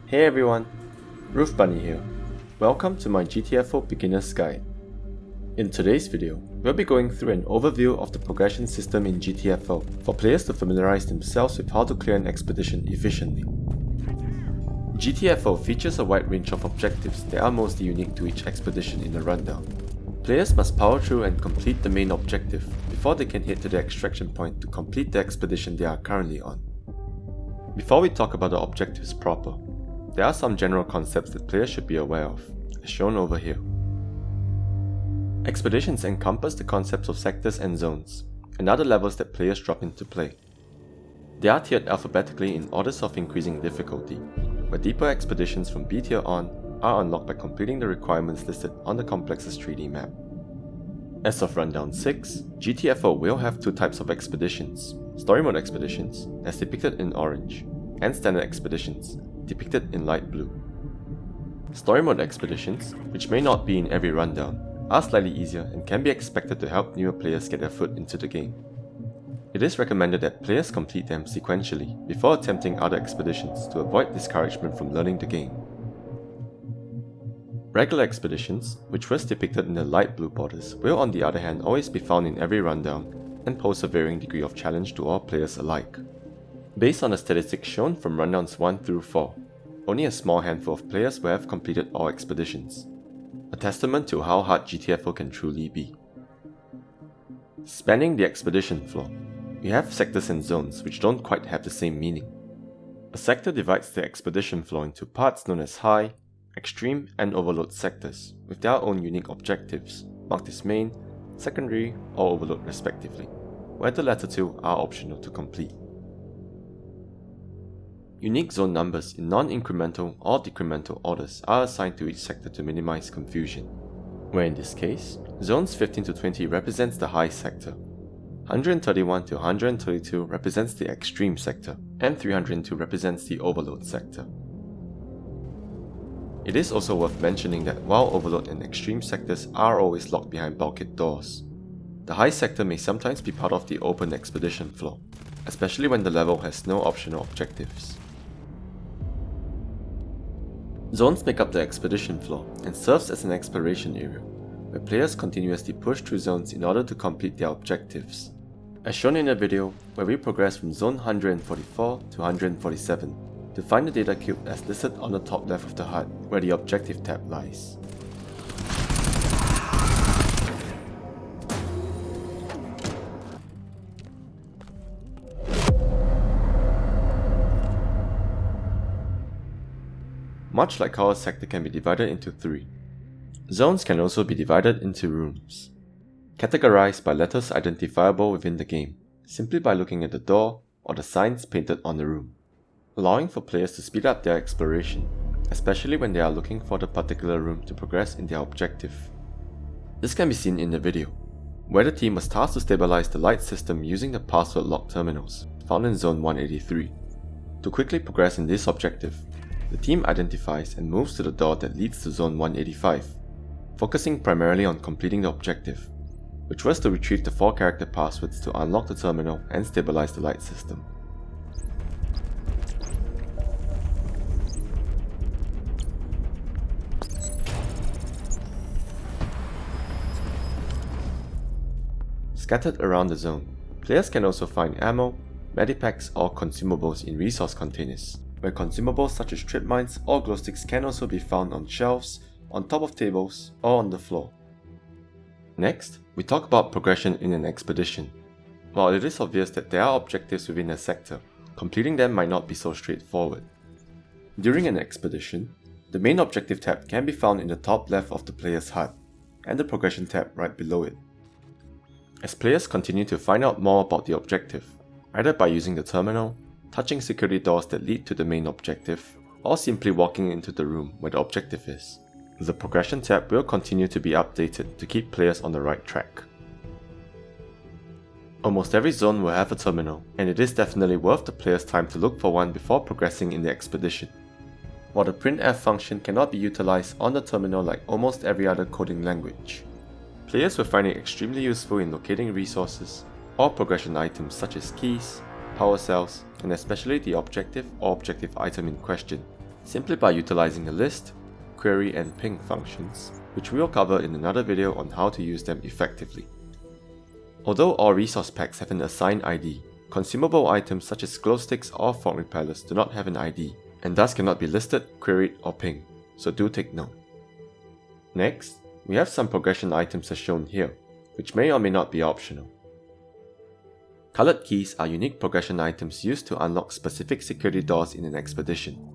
Hey everyone, Roof Bunny here. Welcome to my GTFO Beginner's Guide. In today's video, we'll be going through an overview of the progression system in GTFO for players to familiarize themselves with how to clear an expedition efficiently. GTFO features a wide range of objectives that are mostly unique to each expedition in the rundown. Players must power through and complete the main objective before they can head to the extraction point to complete the expedition they are currently on. Before we talk about the objectives proper, there are some general concepts that players should be aware of, as shown over here. Expeditions encompass the concepts of sectors and zones, and other levels that players drop into play. They are tiered alphabetically in orders of increasing difficulty, where deeper expeditions from B tier on are unlocked by completing the requirements listed on the Complex's 3D map. As of Rundown 6, GTFO will have two types of expeditions: Story Mode expeditions, as depicted in orange, and Standard expeditions, depicted in light blue. Story Mode expeditions, which may not be in every rundown, are slightly easier and can be expected to help newer players get their foot into the game. It is recommended that players complete them sequentially before attempting other expeditions to avoid discouragement from learning the game. Regular expeditions, which was depicted in the light blue borders, will on the other hand always be found in every rundown and pose a varying degree of challenge to all players alike. Based on the statistics shown from rundowns 1 through 4, only a small handful of players will have completed all expeditions, a testament to how hard GTFO can truly be. Spanning the expedition floor, we have sectors and zones which don't quite have the same meaning. A sector divides the expedition floor into parts known as High, Extreme, and Overload sectors, with their own unique objectives, marked as Main, Secondary, or Overload respectively, where the latter two are optional to complete. Unique zone numbers in non-incremental or decremental orders are assigned to each sector to minimize confusion, where in this case, zones 15 to 20 represents the High sector, 131 to 132 represents the Extreme sector, and 302 represents the Overload sector. It is also worth mentioning that while Overload and Extreme sectors are always locked behind bulkhead doors, the High sector may sometimes be part of the open expedition floor, especially when the level has no optional objectives. Zones make up the expedition floor and serves as an exploration area, where players continuously push through zones in order to complete their objectives. As shown in the video, where we progress from zone 144 to 147, to find the data cube as listed on the top left of the HUD, where the objective tab lies. Much like how a sector can be divided into three, zones can also be divided into rooms, categorized by letters identifiable within the game, simply by looking at the door or the signs painted on the room, allowing for players to speed up their exploration, especially when they are looking for the particular room to progress in their objective. This can be seen in the video, where the team was tasked to stabilize the light system using the password lock terminals found in zone 183. To quickly progress in this objective, the team identifies and moves to the door that leads to zone 185, focusing primarily on completing the objective, which was to retrieve the 4-character passwords to unlock the terminal and stabilize the light system. Scattered around the zone, players can also find ammo, medipacks, or consumables in resource containers, where consumables such as trip mines or glow sticks can also be found on shelves, on top of tables, or on the floor. Next, we talk about progression in an expedition. While it is obvious that there are objectives within a sector, completing them might not be so straightforward. During an expedition, the main objective tab can be found in the top left of the player's HUD, and the progression tab right below it. As players continue to find out more about the objective, either by using the terminal, touching security doors that lead to the main objective, or simply walking into the room where the objective is, the progression tab will continue to be updated to keep players on the right track. Almost every zone will have a terminal, and it is definitely worth the player's time to look for one before progressing in the expedition. While the printf function cannot be utilized on the terminal like almost every other coding language, players will find it extremely useful in locating resources or progression items such as keys, power cells, and especially the objective or objective item in question, simply by utilizing the list, query and ping functions, which we will cover in another video on how to use them effectively. Although all resource packs have an assigned ID, consumable items such as glow sticks or fog repellers do not have an ID, and thus cannot be listed, queried or pinged, so do take note. Next, we have some progression items as shown here, which may or may not be optional. Colored keys are unique progression items used to unlock specific security doors in an expedition.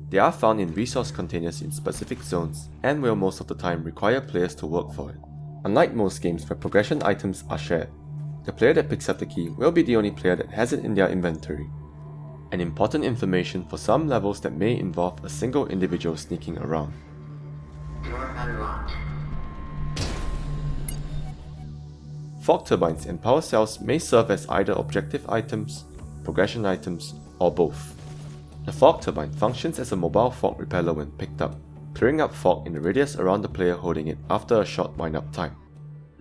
They are found in resource containers in specific zones and will most of the time require players to work for it. Unlike most games where progression items are shared, the player that picks up the key will be the only player that has it in their inventory. An important information for some levels that may involve a single individual sneaking around. Fog turbines and power cells may serve as either objective items, progression items, or both. The fog turbine functions as a mobile fog repeller when picked up, clearing up fog in the radius around the player holding it after a short wind-up time.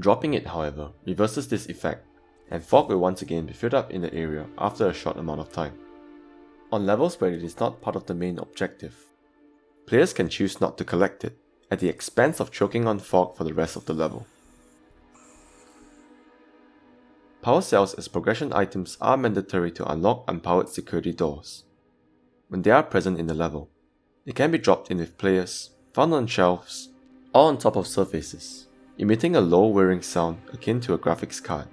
Dropping it, however, reverses this effect, and fog will once again be filled up in the area after a short amount of time. On levels where it is not part of the main objective, players can choose not to collect it, at the expense of choking on fog for the rest of the level. Power cells as progression items are mandatory to unlock unpowered security doors. When they are present in the level, they can be dropped in with players, found on shelves, or on top of surfaces, emitting a low whirring sound akin to a graphics card.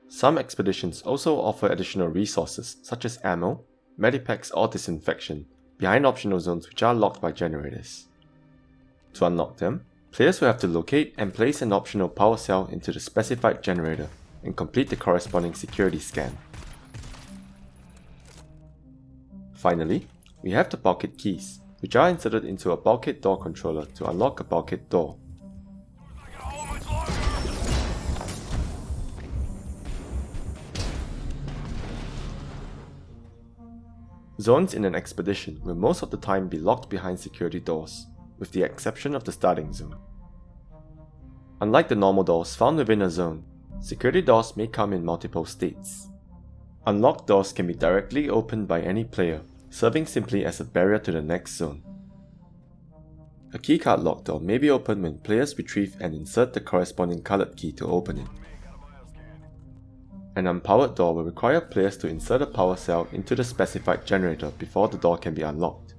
Some expeditions also offer additional resources such as ammo, medipacks or disinfection behind optional zones which are locked by generators. To unlock them, players will have to locate and place an optional power cell into the specified generator and complete the corresponding security scan. Finally, we have the bulkhead keys, which are inserted into a bulkhead door controller to unlock a bulkhead door. Zones in an expedition will most of the time be locked behind security doors, with the exception of the starting zone. Unlike the normal doors found within a zone, security doors may come in multiple states. Unlocked doors can be directly opened by any player, serving simply as a barrier to the next zone. A keycard lock door may be opened when players retrieve and insert the corresponding colored key to open it. An unpowered door will require players to insert a power cell into the specified generator before the door can be unlocked.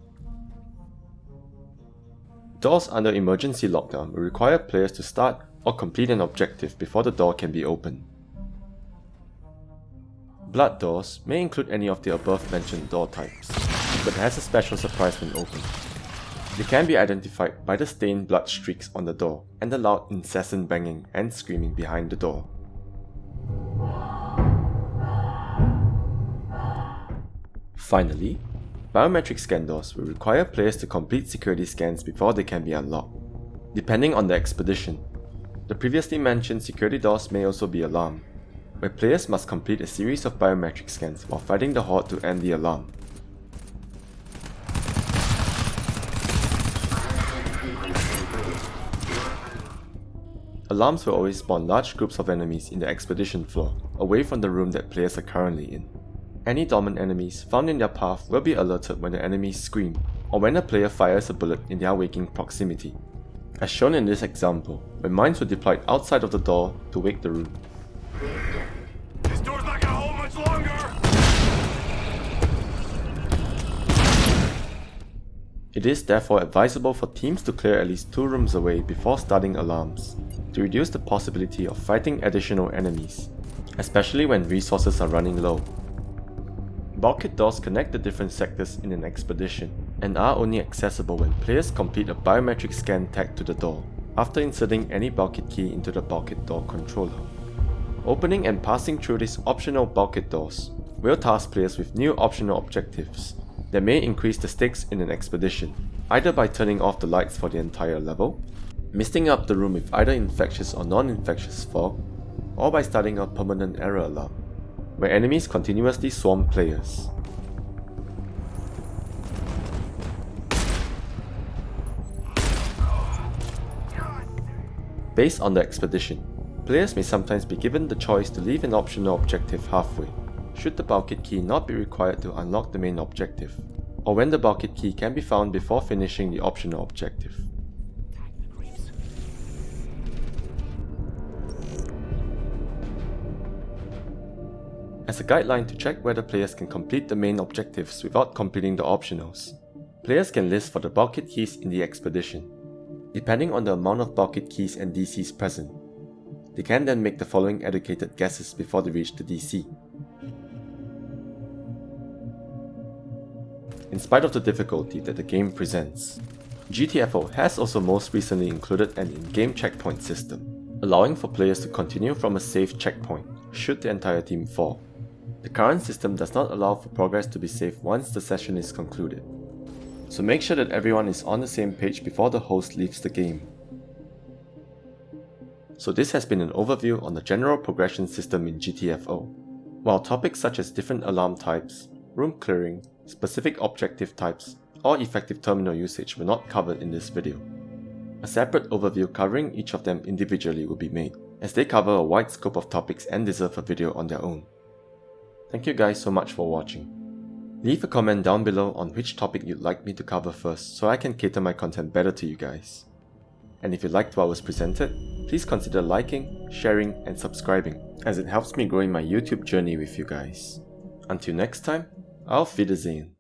Doors under emergency lockdown will require players to start or complete an objective before the door can be opened. Blood doors may include any of the above mentioned door types, but has a special surprise when opened. They can be identified by the stained blood streaks on the door and the loud incessant banging and screaming behind the door. Finally, biometric scan doors will require players to complete security scans before they can be unlocked. Depending on the expedition, the previously mentioned security doors may also be alarmed, where players must complete a series of biometric scans while fighting the horde to end the alarm. Alarms will always spawn large groups of enemies in the expedition floor, away from the room that players are currently in. Any dormant enemies found in their path will be alerted when the enemies scream, or when a player fires a bullet in their waking proximity. As shown in this example, when mines were deployed outside of the door to wake the room. This door's not gonna hold much longer! It is therefore advisable for teams to clear at least 2 rooms away before starting alarms, to reduce the possibility of fighting additional enemies, especially when resources are running low. Bulkhead doors connect the different sectors in an expedition, and are only accessible when players complete a biometric scan tagged to the door, after inserting any bulkhead key into the bulkhead door controller. Opening and passing through these optional bulkhead doors will task players with new optional objectives that may increase the stakes in an expedition, either by turning off the lights for the entire level, misting up the room with either infectious or non-infectious fog, or by starting a permanent error alarm, where enemies continuously swarm players. Based on the expedition, players may sometimes be given the choice to leave an optional objective halfway, should the bulkhead key not be required to unlock the main objective, or when the bulkhead key can be found before finishing the optional objective. As a guideline to check whether players can complete the main objectives without completing the optionals, players can list for the bulkhead keys in the expedition. Depending on the amount of bulkhead keys and DCs present, they can then make the following educated guesses before they reach the DC. In spite of the difficulty that the game presents, GTFO has also most recently included an in-game checkpoint system, allowing for players to continue from a safe checkpoint should the entire team fall. The current system does not allow for progress to be saved once the session is concluded, so make sure that everyone is on the same page before the host leaves the game. So this has been an overview on the general progression system in GTFO. While topics such as different alarm types, room clearing, specific objective types, or effective terminal usage were not covered in this video, a separate overview covering each of them individually will be made, as they cover a wide scope of topics and deserve a video on their own. Thank you guys so much for watching. Leave a comment down below on which topic you'd like me to cover first so I can cater my content better to you guys. And if you liked what was presented, please consider liking, sharing, and subscribing, as it helps me grow in my YouTube journey with you guys. Until next time, auf Wiedersehen.